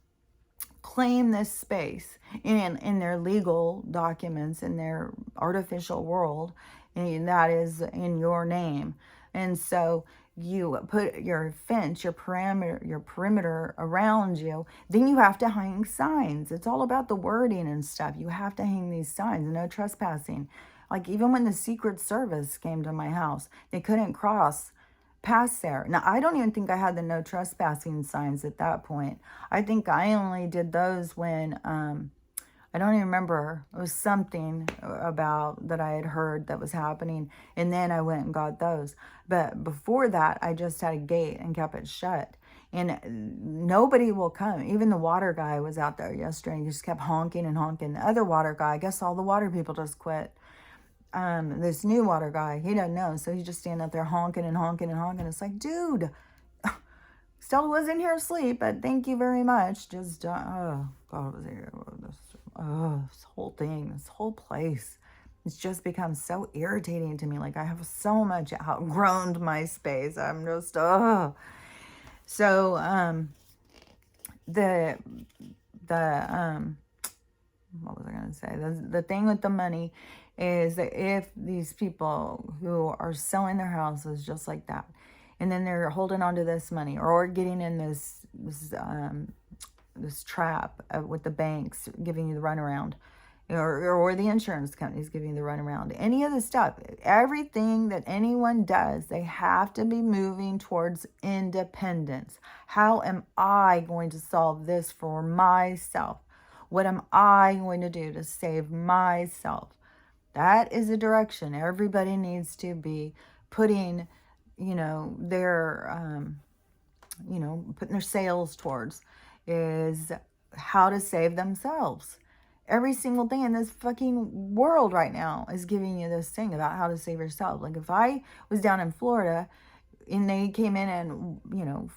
claim this space in their legal documents, in their artificial world, and that is in your name. And so you put your fence, your perimeter around you. Then you have to hang signs. It's all about the wording and stuff. You have to hang these signs, no trespassing. Like, even when the Secret Service came to my house, they couldn't cross past there. Now, I don't even think I had the no trespassing signs at that point. I think I only did those when, I don't even remember. It was something about that I had heard that was happening. And then I went and got those. But before that, I just had a gate and kept it shut. And nobody will come. Even the water guy was out there yesterday. He just kept honking and honking. The other water guy, I guess all the water people just quit. This new water guy, he doesn't know. So he's just standing out there honking and honking and honking. It's like, dude, Stella was in here asleep, but thank you very much. Just, oh, God, was here. This whole thing, this whole place, it's just become so irritating to me. Like, I have so much outgrown my space. I'm just, So, the what was I going to say? The thing with the money is that if these people who are selling their houses just like that, and then they're holding on to this money or getting in this trap with the banks giving you the runaround, or the insurance companies giving you the runaround, any of the stuff, everything that anyone does, they have to be moving towards independence. How am I going to solve this for myself? What am I going to do to save myself? That is a direction everybody needs to be putting, putting their sails towards, is how to save themselves. Every single thing in this fucking world right now is giving you this thing about how to save yourself. Like if I was down in Florida and they came in and,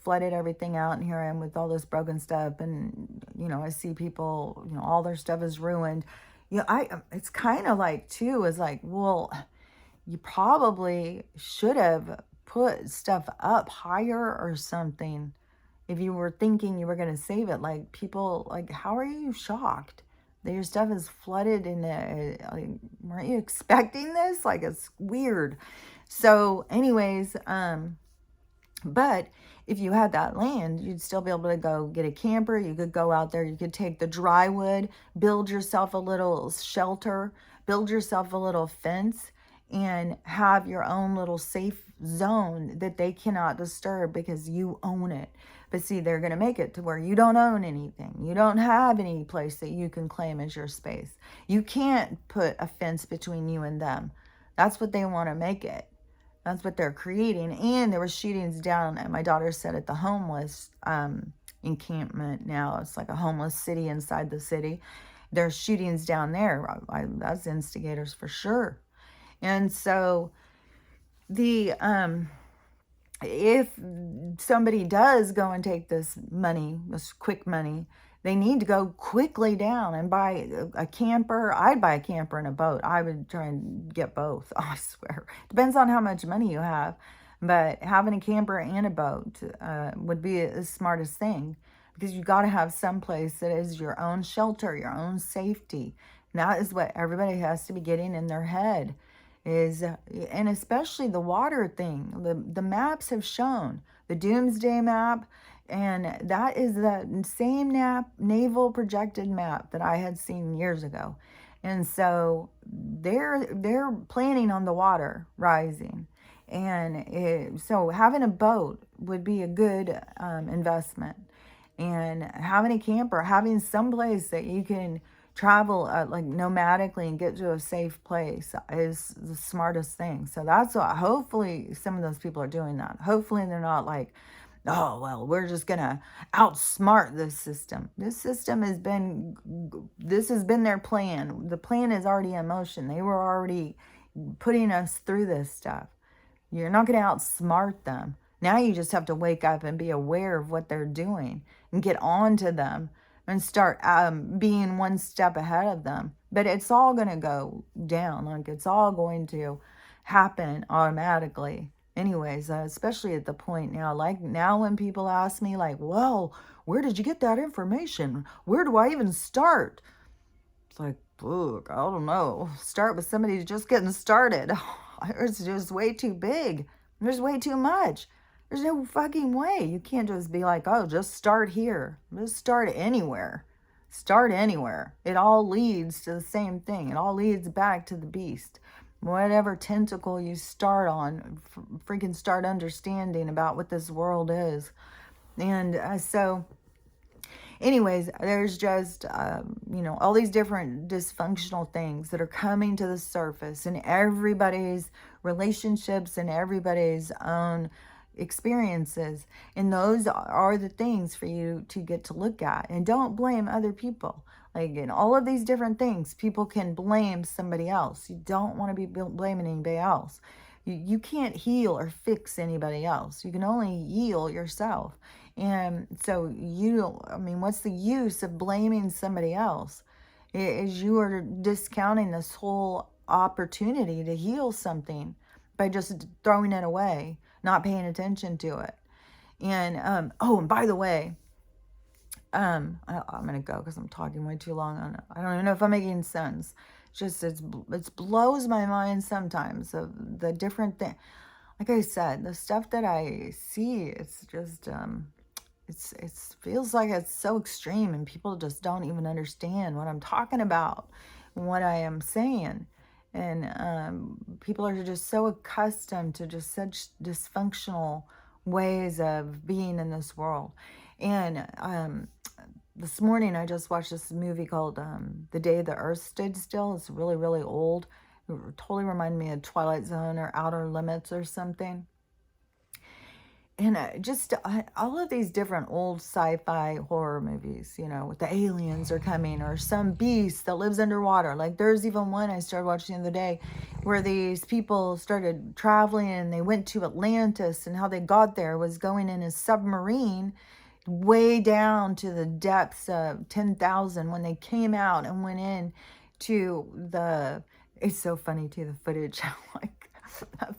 flooded everything out, and here I am with all this broken stuff, and, I see people, all their stuff is ruined. It's kind of like, too, is like, well, you probably should have put stuff up higher or something if you were thinking you were going to save it. Like, people, like, how are you shocked that your stuff is flooded in like, weren't you expecting this? Like, it's weird. So anyways, but if you had that land, you'd still be able to go get a camper. You could go out there. You could take the dry wood, build yourself a little shelter, build yourself a little fence, and have your own little safe zone that they cannot disturb because you own it. But see, they're going to make it to where you don't own anything. You don't have any place that you can claim as your space. You can't put a fence between you and them. That's what they want to make it. That's what they're creating. And there were shootings down, and my daughter said, at the homeless encampment. Now it's like a homeless city inside the city. There's shootings down there. That's instigators for sure. And so the if somebody does go and take this money, this quick money, they need to go quickly down and buy a camper. I'd buy a camper and a boat. I would try and get both, I swear. Depends on how much money you have. But having a camper and a boat would be the smartest thing, because you got to have some place that is your own shelter, your own safety. And that is what everybody has to be getting in their head. And especially the water thing. The maps have shown, the Doomsday Map, and that is the same naval projected map that I had seen years ago. And so they're planning on the water rising. And so having a boat would be a good investment. And having a camper, having some place that you can travel like nomadically and get to a safe place is the smartest thing. So that's what, hopefully some of those people are doing that. Hopefully they're not like, oh, well, we're just going to outsmart this system. This has been their plan. The plan is already in motion. They were already putting us through this stuff. You're not going to outsmart them. Now you just have to wake up and be aware of what they're doing and get on to them and start being one step ahead of them. But it's all going to go down. Like, it's all going to happen automatically. Anyways, especially at the point now, like now when people ask me like, well, where did you get that information? Where do I even start? It's like, look, I don't know. Start with somebody just getting started. It's just way too big. There's way too much. There's no fucking way. You can't just be like, oh, just start here. Just start anywhere. Start anywhere. It all leads to the same thing. It all leads back to the beast. Whatever tentacle you start on, freaking start understanding about what this world is. And so anyways, there's just, all these different dysfunctional things that are coming to the surface in everybody's relationships and everybody's own experiences. And those are the things for you to get to look at. And don't blame other people. Like, in all of these different things, people can blame somebody else. You don't want to be blaming anybody else. You can't heal or fix anybody else. You can only heal yourself. And so what's the use of blaming somebody else? Is you are discounting this whole opportunity to heal something by just throwing it away, not paying attention to it. And, and by the way, I'm going to go because I'm talking way too long on it. I don't even know if I'm making sense. It blows my mind sometimes of the different thing. Like I said, the stuff that I see, it's just, it feels like it's so extreme, and people just don't even understand what I'm talking about, what I am saying. And people are just so accustomed to just such dysfunctional ways of being in this world. And this morning I just watched this movie called The Day the Earth Stood Still. It's really, really old. It totally reminded me of Twilight Zone or Outer Limits or something. And just all of these different old sci-fi horror movies, with the aliens are coming or some beast that lives underwater. Like there's even one I started watching the other day where these people started traveling and they went to Atlantis, and how they got there was going in a submarine way down to the depths of 10,000. When they came out and went in to it's so funny too, the footage, like of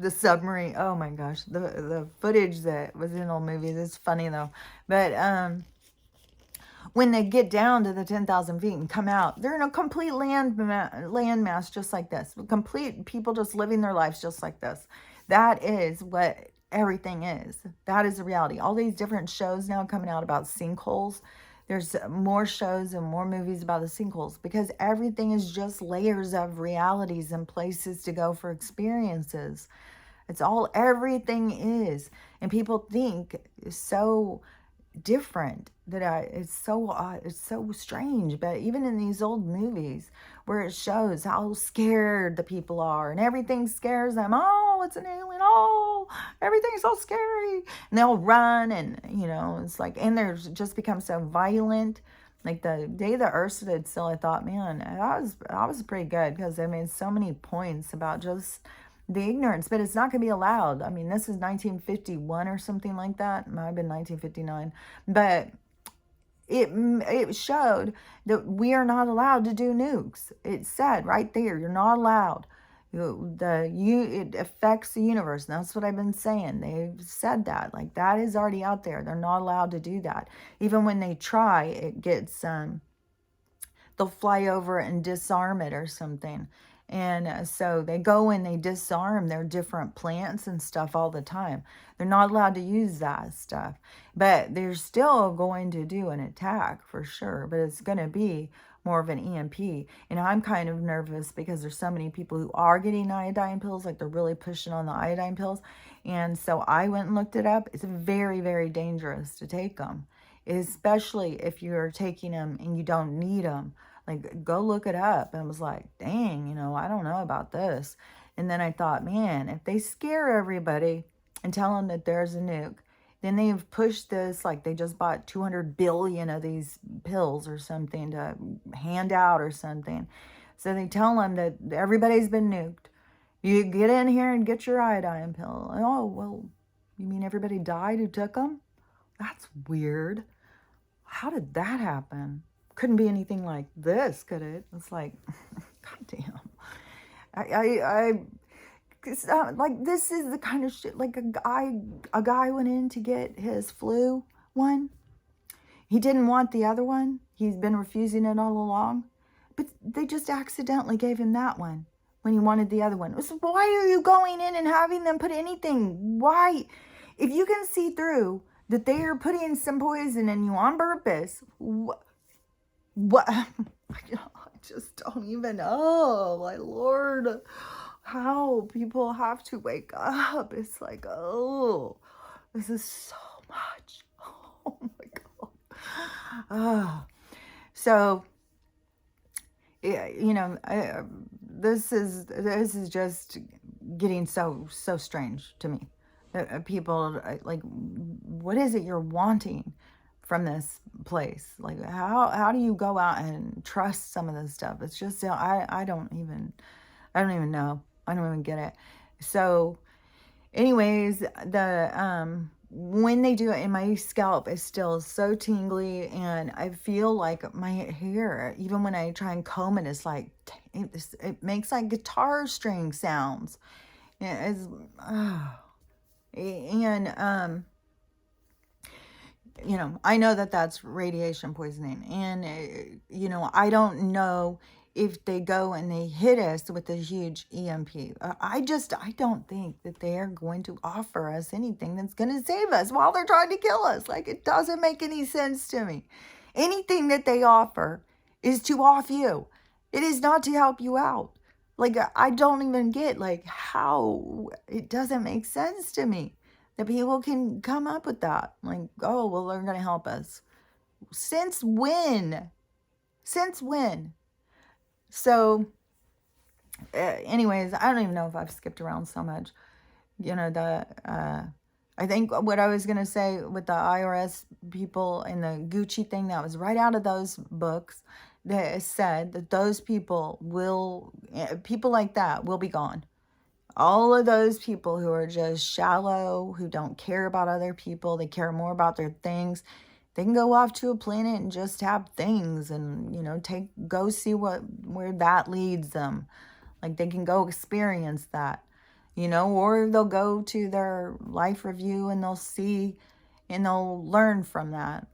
the submarine. Oh my gosh, the footage that was in old movies is funny though. But when they get down to the 10,000 feet and come out, they're in a complete land mass just like this. Complete people just living their lives just like this. That is what everything is. That is the reality. All these different shows now coming out about sinkholes. There's more shows and more movies about the sinkholes because everything is just layers of realities and places to go for experiences. It's all everything is. And people think so different that it's so strange. But even in these old movies where it shows how scared the people are and everything scares them, oh, it's an alien, oh, everything's so scary, and they'll run, and it's like, and they're just become so violent. Like the Day the Earth Stood Still, I thought, man, that was pretty good because they made so many points about just the ignorance, but it's not going to be allowed. I mean, this is 1951 or something like that. It might have been 1959, but it showed that we are not allowed to do nukes. It said right there, you're not allowed. It affects the universe. And that's what I've been saying. They've said that. Like, that is already out there. They're not allowed to do that. Even when they try, it gets they'll fly over and disarm it or something. And so they go and they disarm their different plants and stuff all the time. They're not allowed to use that stuff. But they're still going to do an attack for sure. But it's going to be more of an EMP. And I'm kind of nervous because there's so many people who are getting iodine pills. Like they're really pushing on the iodine pills. And so I went and looked it up. It's very, very dangerous to take them, especially if you're taking them and you don't need them. Like, go look it up. And I was like, dang, I don't know about this. And then I thought, man, if they scare everybody and tell them that there's a nuke, then they've pushed this, like they just bought 200 billion of these pills or something to hand out or something. So they tell them that everybody's been nuked. You get in here and get your iodine pill. Oh, well, you mean everybody died who took them? That's weird. How did that happen? Couldn't be anything like this, could it? It's like, goddamn. It's not, like, this is the kind of shit, like a guy went in to get his flu one. He didn't want the other one. He's been refusing it all along. But they just accidentally gave him that one when he wanted the other one. So why are you going in and having them put anything? Why? If you can see through that they are putting some poison in you on purpose, what? I just don't even know. My Lord, how people have to wake up. It's like, oh, this is so much. Oh my God. So, yeah, this is just getting so strange to me. People like, what is it you're wanting from this place? Like, how do you go out and trust some of this stuff? It's just, I don't even know. I don't even get it. So anyways, when they do it, and my scalp is still so tingly, and I feel like my hair, even when I try and comb it, it's like, it makes like guitar string sounds. It's, and I know that that's radiation poisoning, and I don't know if they go and they hit us with a huge EMP. I don't think that they are going to offer us anything that's going to save us while they're trying to kill us. Like, it doesn't make any sense to me. Anything that they offer is to off you. It is not to help you out. Like, I don't even get, like, how it doesn't make sense to me that people can come up with that. Like, oh, well, they're going to help us. Since when? Since when? So, anyways, I don't even know if I've skipped around so much. You know, I think what I was going to say with the IRS people and the Gucci thing, that was right out of those books, that said that those people will, people like that will be gone. All of those people who are just shallow, who don't care about other people, they care more about their things. They can go off to a planet and just have things, and go see where that leads them. Like, they can go experience that, or they'll go to their life review and they'll see and they'll learn from that.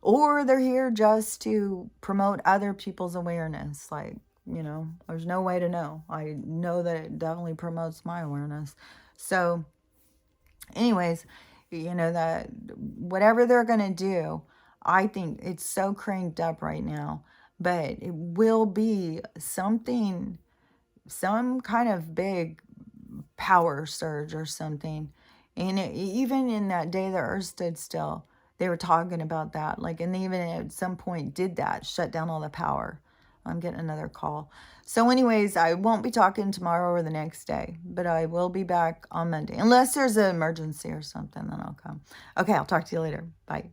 Or they're here just to promote other people's awareness. Like, there's no way to know. I know that it definitely promotes my awareness. So, anyways, that whatever they're going to do, I think it's so cranked up right now. But it will be something, some kind of big power surge or something. And even in that day the earth stood still, they were talking about that. Like, and they even at some point did that, shut down all the power. I'm getting another call. So anyways, I won't be talking tomorrow or the next day, but I will be back on Monday. Unless there's an emergency or something, then I'll come. Okay, I'll talk to you later. Bye.